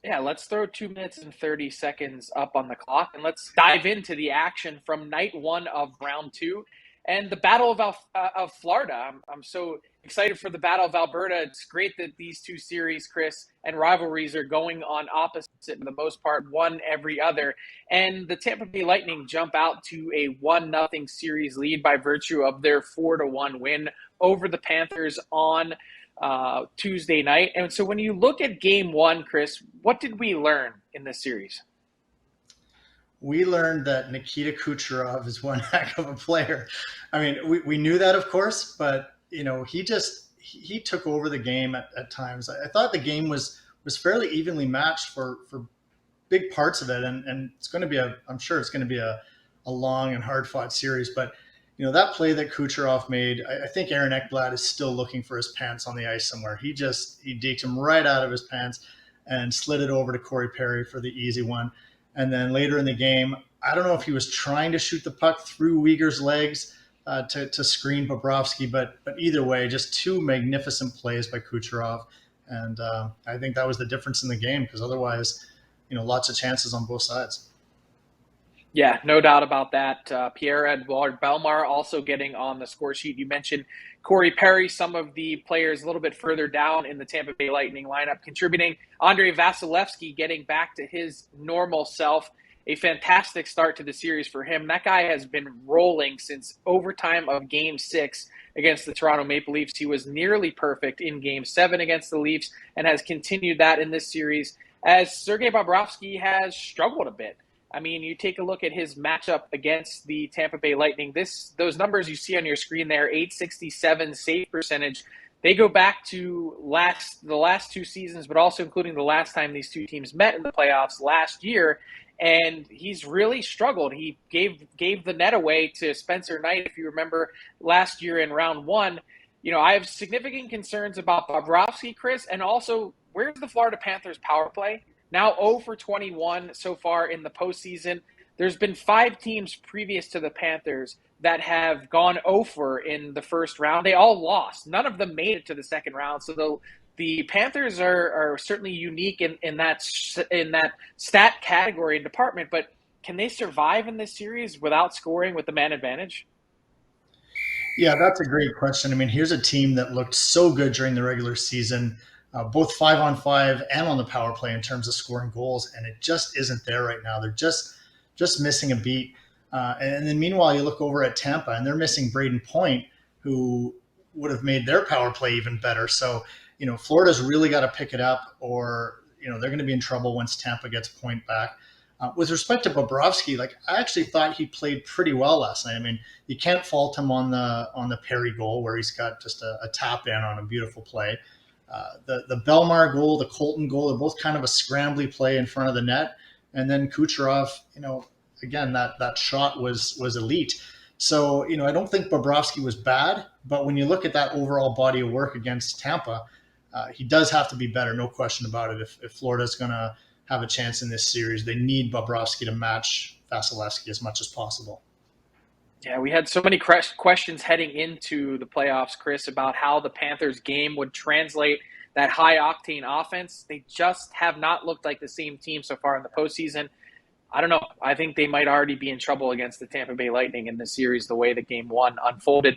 Yeah, let's throw 2 minutes and 30 seconds up on the clock and let's dive into the action from night one of round two and the Battle of Florida. I'm so excited for the Battle of Alberta. It's great that these two series, Chris, and rivalries are going on opposite for the most part, one every other. And the Tampa Bay Lightning jump out to a 1-0 series lead by virtue of their 4-1 win over the Panthers on Tuesday night. And so when you look at game one, Chris, what did we learn in this series? We learned that Nikita Kucherov is one heck of a player. I mean, we knew that, of course, but he took over the game at times. I thought the game was fairly evenly matched for big parts of it, and it's going to be I'm sure it's going to be a long and hard fought series. But that play that Kucherov made, I think Aaron Ekblad is still looking for his pants on the ice somewhere. He deked him right out of his pants and slid it over to Corey Perry for the easy one. And then later in the game, I don't know if he was trying to shoot the puck through Uyghur's legs to screen Bobrovsky, but either way, just two magnificent plays by Kucherov. And I think that was the difference in the game because otherwise, lots of chances on both sides. Yeah, no doubt about that. Pierre-Edouard Bellemare also getting on the score sheet. You mentioned Corey Perry, some of the players a little bit further down in the Tampa Bay Lightning lineup contributing. Andrei Vasilevsky getting back to his normal self. A fantastic start to the series for him. That guy has been rolling since overtime of Game 6 against the Toronto Maple Leafs. He was nearly perfect in Game 7 against the Leafs and has continued that in this series as Sergei Bobrovsky has struggled a bit. I mean, you take a look at his matchup against the Tampa Bay Lightning. Those numbers you see on your screen there, 867 save percentage, they go back to the last two seasons, but also including the last time these two teams met in the playoffs last year. And he's really struggled. He gave the net away to Spencer Knight, if you remember, last year in round one. I have significant concerns about Bobrovsky, Chris, and also where's the Florida Panthers power play? Now 0 for 21 so far in the postseason. There's been 5 teams previous to the Panthers that have gone 0 for in the first round. They all lost. None of them made it to the second round. So the Panthers are certainly unique in that stat category and department. But can they survive in this series without scoring with the man advantage? Yeah, that's a great question. I mean, here's a team that looked so good during the regular season, both 5-on-5 and on the power play in terms of scoring goals, and it just isn't there right now. They're just missing a beat. And then meanwhile, you look over at Tampa, and they're missing Braden Point, who would have made their power play even better. So, Florida's really got to pick it up, or they're going to be in trouble once Tampa gets Point back. With respect to Bobrovsky, like I actually thought he played pretty well last night. I mean, you can't fault him on the Perry goal where he's got just a tap in on a beautiful play. The Belmar goal, the Colton goal, they're both kind of a scrambly play in front of the net. And then Kucherov, again, that shot was elite. So, I don't think Bobrovsky was bad, but when you look at that overall body of work against Tampa, he does have to be better, no question about it. If Florida's going to have a chance in this series, they need Bobrovsky to match Vasilevsky as much as possible. Yeah, we had so many questions heading into the playoffs, Chris, about how the Panthers game would translate that high octane offense. They just have not looked like the same team so far in the postseason. I don't know. I think they might already be in trouble against the Tampa Bay Lightning in this series, the way that game one unfolded.